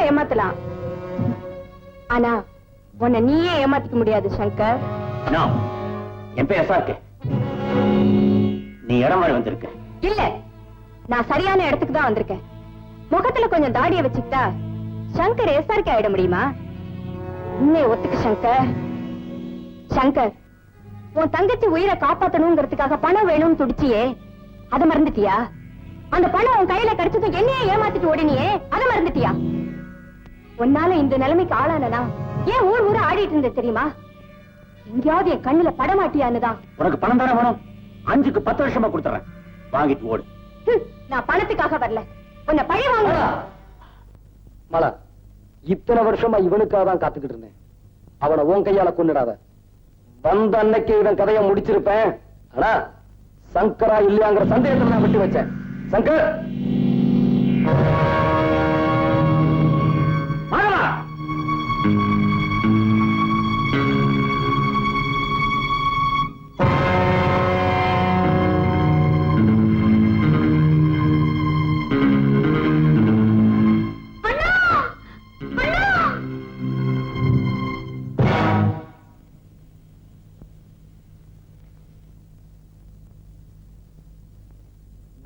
ஏமாத்தலாம், ஆனா உன்னை நீயே ஏமாத்திக்க முடியாது சங்கர். என் பேர் எஸ்ஆர்கே. நீ இடம் மாதிரி வந்திருக்க. இல்ல, நான் சரியான இடத்துக்கு தான் வந்திருக்கேன். முகத்துல கொஞ்சம் தாடிய வச்சுக்கிட்டா சங்கர் எஸ்ஆர்கே ஆயிட முடியுமா? உன்னை ஒத்துக்க சங்கர். சங்கர், உன் தங்கச்சி உயிரை காப்பாத்தணுங்கிறதுக்காக பணம் வேணும்னு துடிச்சியே, அதை மறந்துட்டியா? அந்த பணம் உன் கையில கிடைச்சதும் என்னையே ஏமாத்திட்டு ஓடினியே, அதை மறந்துட்டியா? உன்னால இந்த நிலைமைக்கு ஆளானா ஏன் ஊர் ஊர ஆடிட்டு இருந்த தெரியுமா? எங்கேயாவது என் கண்ணுல படமாட்டியான்னுதான். உனக்கு பணம் தானே வேணும்? 5க்கு 10 வருஷமா கொடுத்துறேன், வாங்கிட்டு ஓடு. நான் பணத்துக்காக வரல, உன்னை பழி வாங்க. மலா, இத்தனை வருஷமா இவனுக்காக தான் காத்துக்கிட்டு இருந்தேன். அவனை உன் கையால கொன்னுடாத. வந்த அன்னைக்கு இவன் கதையை முடிச்சிருப்பேன். ஆனா சங்கரா இல்லையாங்கிற சந்தேகத்தை நான் விட்டு வச்சேன். சங்கர்,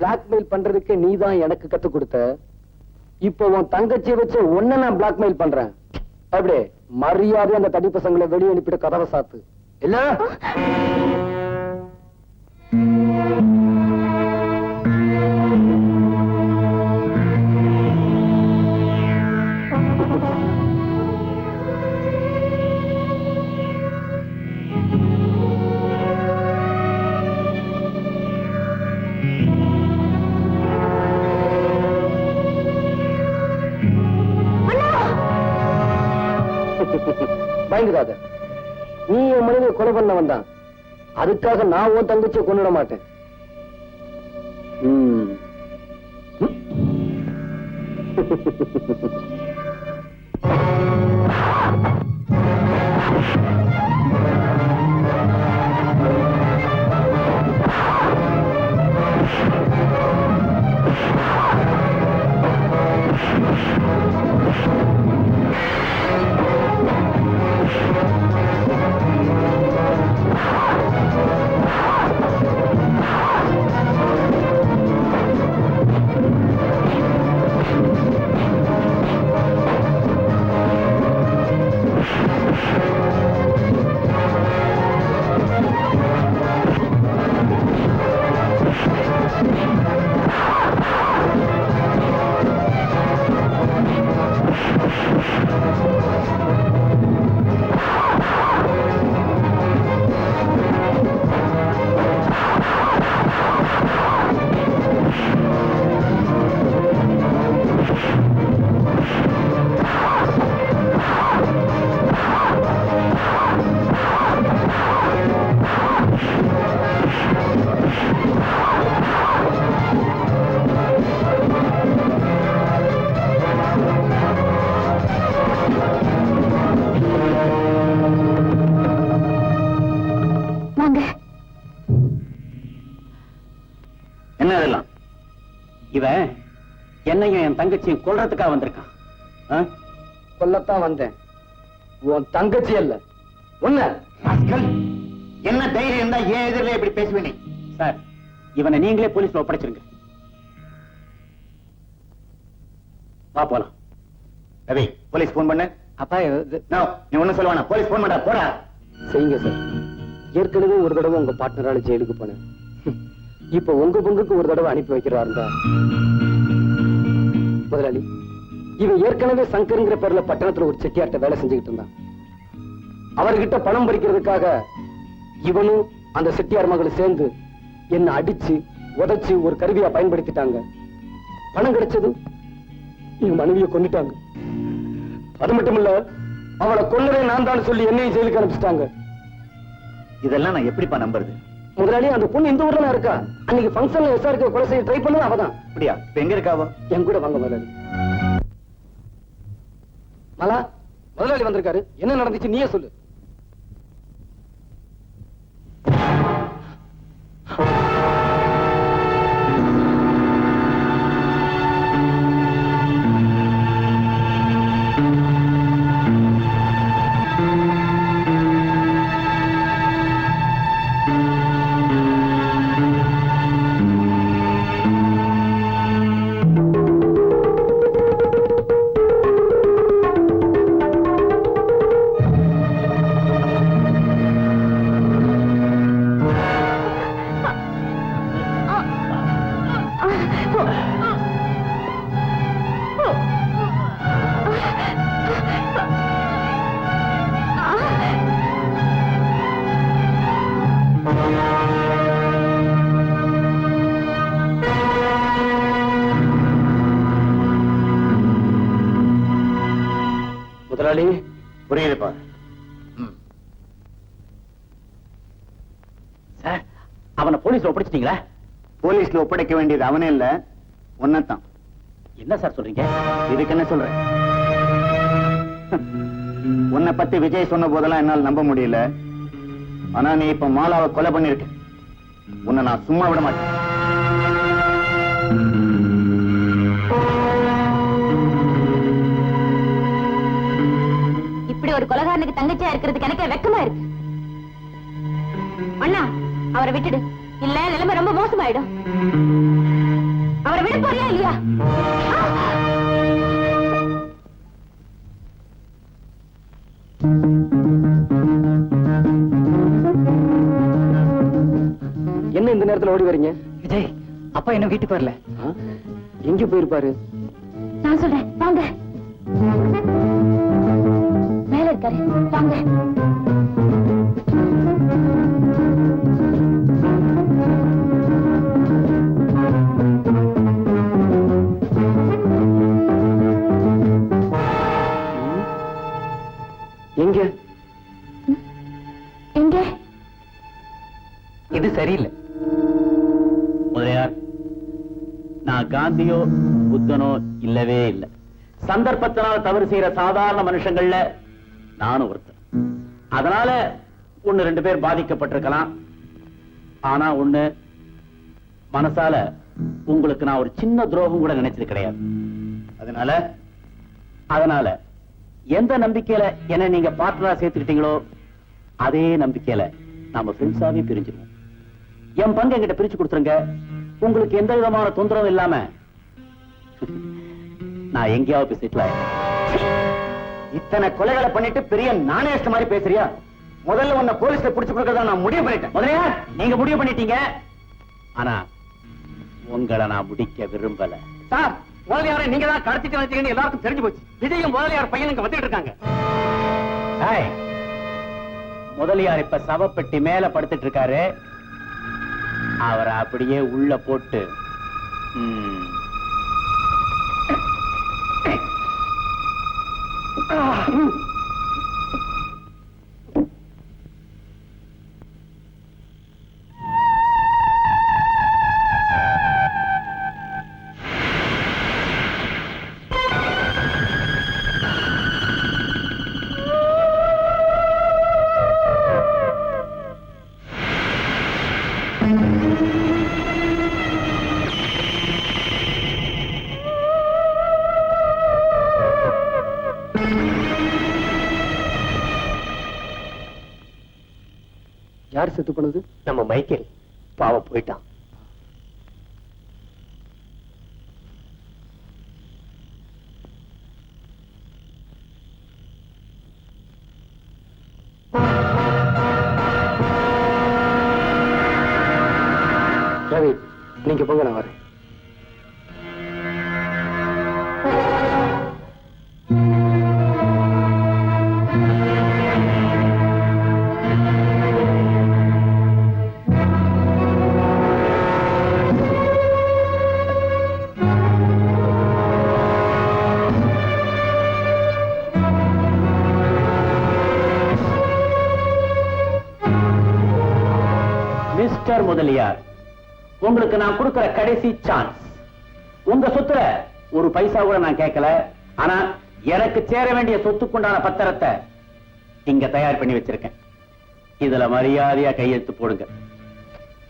பிளாக்மெயில் பண்றதுக்கு நீதான் எனக்கு கத்து கொடுத்த. இப்போ உன் தங்கச்சியை வச்சு உன்ன நான் பிளாக்மெயில் பண்றேன். அப்படியே மரியாதை அந்த தடி பசங்களை வெளியே அனுப்பிட்டு கதவை சாத்து. இல்ல பயந்துடாத. நீ என் மனைவியை கொலை பண்ண வந்தான், அதுக்காக நான் உன் தங்கச்சியை கொண்டுட மாட்டேன். இவன் என்னையும் என் தங்கச்சியும் கொல்றதுக்காக வந்திருக்கான். கொல்லத்தான் வந்தேன், உன் தங்கச்சி அல்ல உன்ன. என்ன தைரியம் இருந்தா ஏன் எதிரில இப்படி பேசுவேனே? சார், இவனை நீங்களே போலீஸ்ல ஒப்படைச்சிருங்க. வா போலாம். ரவி, போலீஸ் போன் பண்ணு. அப்பா நீ ஒண்ணும் சொல்லுவானா? போலீஸ் போன் பண்ணா போடா. செய்யுங்க சார். ஏற்கனவே ஒரு தடவை உங்க பார்ட்னரால ஜெயிலுக்கு போனேன். இப்ப உங்க பங்குக்கு ஒரு தடவை அனுப்பி வைக்கிறாருந்தா. முதலாளி, இவன் ஏற்கனவே சங்கர்ங்கிற பேர்ல பட்டணத்துல ஒரு செட்டியார்ட்ட வேலை செஞ்சுக்கிட்டு இருந்தான். அவர்கிட்ட பணம் பறிக்கிறதுக்காக இவனும் அந்த செட்டியார் மகளும் சேர்ந்து என்ன அடிச்சு உதைச்சு ஒரு கருவியா பயன்படுத்திட்டாங்க. பணம் கிடைச்சது என் மனைவியை கொண்டுட்டாங்க. அது மட்டும் இல்ல, அவளை கொல்லவே நான் தான் சொல்லி என்னையும் ஜெயிலுக்கு அனுப்பிச்சிட்டாங்க. இதெல்லாம் நான் எப்படிப்பா நம்புறது? முதலாளி, அந்த பொண்ணு இந்த ஊர்ல இருக்கா. அன்னைக்கு ஃபங்க்ஷன்ல எஸ்ஆர்கே கொலை செய்ய ட்ரை பண்ணது அவதான். அப்படியா? இப்ப எங்க இருக்காவோ? என் கூட வாங்க முதலாளி. மலா, முதலாளி வந்திருக்காரு. என்ன நடந்துச்சு நீயே சொல்லு. முதலாளி. புரியுதுப்பா. சார், அவனை போலீஸ்ல ஒப்படைச்சிட்டீங்களா? போலீஸ்ல ஒப்படைக்க வேண்டியது அவனே இல்ல, உன்னதான். என்ன சார் சொல்றீங்க? இதுக்கு என்ன சொல்றேன்? உன்னை பத்தி விஜய் சொன்ன போதெல்லாம் என்னால் நம்ப முடியல. ஆனா நீ இப்ப மாலாவை கொலை பண்ணிருக்க. உன்னை நான் சும்மா விட மாட்டேன். இப்படி ஒரு கொலைகாரனுக்கு தங்கச்சியா இருக்கிறதுக்கு எனக்கு வெக்கமா இருக்கு. அண்ணா, அவரை விட்டுடு, இல்ல நிலைமை ரொம்ப மோசமாயிடும். அவரை விட போறியா இல்லையா? என்ன இந்த நேரத்துல ஓடி வரீங்க? விஜய், அப்பா என்ன வீட்டுக்கு வரல. எங்க போயிருப்பாரு? நான் சொல்றேன், வாங்க. மேல இருக்காரு, வாங்க. எங்க? எங்க? இது சரியில்லை. முதலியார், நான் காந்தியோ புத்தனோ இல்லவே இல்லை. சந்தர்ப்பத்தினால் தவறு செய்யற சாதாரண மனுஷங்கள்ல நானும் ஒருத்தர். அதனால ஒன்னு ரெண்டு பேர் பாதிக்கப்பட்டிருக்கலாம். ஆனா ஒண்ணு, மனசால உங்களுக்கு நான் ஒரு சின்ன துரோகம் கூட நினைச்சது கிடையாது. அதனால எந்த நம்பிக்கையில என்ன நீங்க பார்ட்னரா சேர்த்துக்கிட்டீங்களோ அதே நம்பிக்கையில நாம ஃப்ரெண்ட்ஸாவே பிரிஞ்சிருவோம். என் பங்கு என்கிட்ட பிரிச்சு கொடுத்துருங்க. உங்களுக்கு எந்த விதமான தொந்தரவும் இல்லாம நான் எங்கேயாவது போய் செட்டில் ஆயிடுறேன். இத்தனை கொலைகளை பண்ணிட்டு பெரிய நாணயஸ்ட் மாதிரி பேசுறியா? முதல்ல உன்னை போலீஸ்ல புடிச்சு கொடுக்கறதா நான் முடிவு பண்ணிட்டேன். முதலையா, நீங்க முடிவு பண்ணிட்டீங்க. ஆனா உங்களை நான் முடிக்க விரும்பல. சார், முதலியாரை நீங்க தான் கடத்திட்டு வந்தீங்கன்னு எல்லாருக்கும் தெரிஞ்சு போச்சு. விஜயும் முதலியார் பையன் இங்க வந்துட்டு இருக்காங்க. ஏய், முதலியார் இப்ப சவப்பெட்டி மேல படுத்துட்டு இருக்காரு. அவரை அப்படியே உள்ள போட்டு யார் செத்து போனது? நம்ம மைக்கேல் பாவம் போயிட்டான். ரவி, நீங்க போங்க, நான் வரேன். மிஸ்டர் முதலியார், உங்களுக்கு நான் கொடுக்கிற கடைசி சான்ஸ். உங்க சொத்துல ஒரு பைசா கூட நான் கேட்கல. ஆனா எனக்கு சேர வேண்டிய சொத்துக்குண்டான பத்திரத்தை இங்க தயார் பண்ணி வச்சிருக்கேன். இதுல மரியாதையா கையெழுத்து போடுங்க.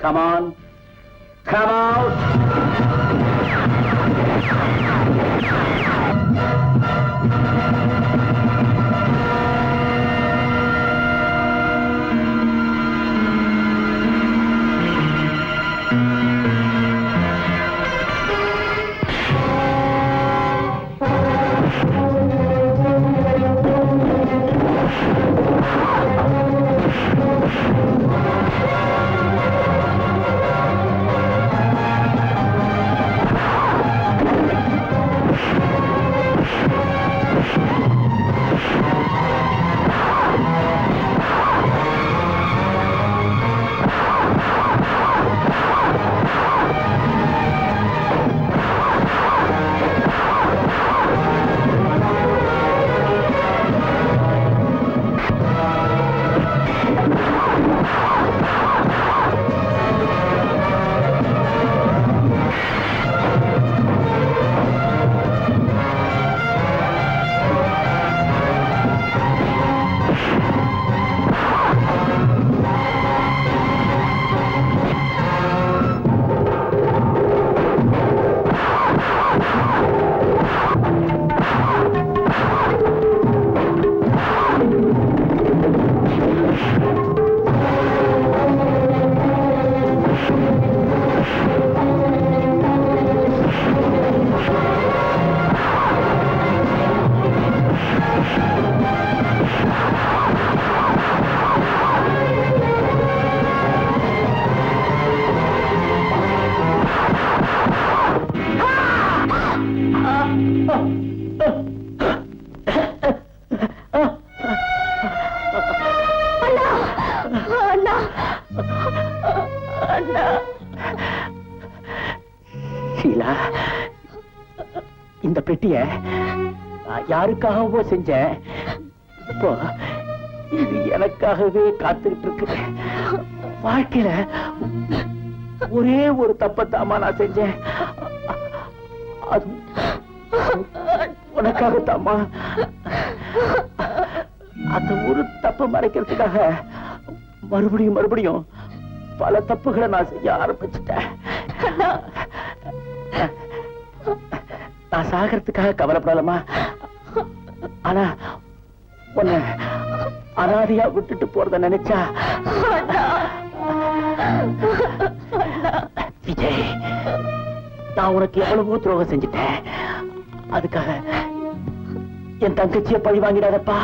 Come on, come on. அண்ணா, இந்த பெட்டிய நான் யாருக்காகவோ செஞ்சேன். இப்போ இது எனக்காகவே காத்துக்கிட்டு இருக்கு. வாழ்க்கையில ஒரே ஒரு தப்பத்தாமா நான் செஞ்சேன். அது உனக்காகத்தாமா. அந்த ஒரு தப்பு மறைக்கிறதுக்காக மறுபடியும் பல தப்புகளை நான் செய்ய ஆரம்பிச்சுட்டேன். நான் சாகிறதுக்காக கவலைப்படலாமா? ஆனா உன்னை அனாதையா விட்டுட்டு போறத நினைச்சா விஜய், நான் உனக்கு எவ்வளவோ துரோகம் செஞ்சுட்டேன். அதுக்காக என் தங்கச்சியை பழி வாங்கிடாதப்பா.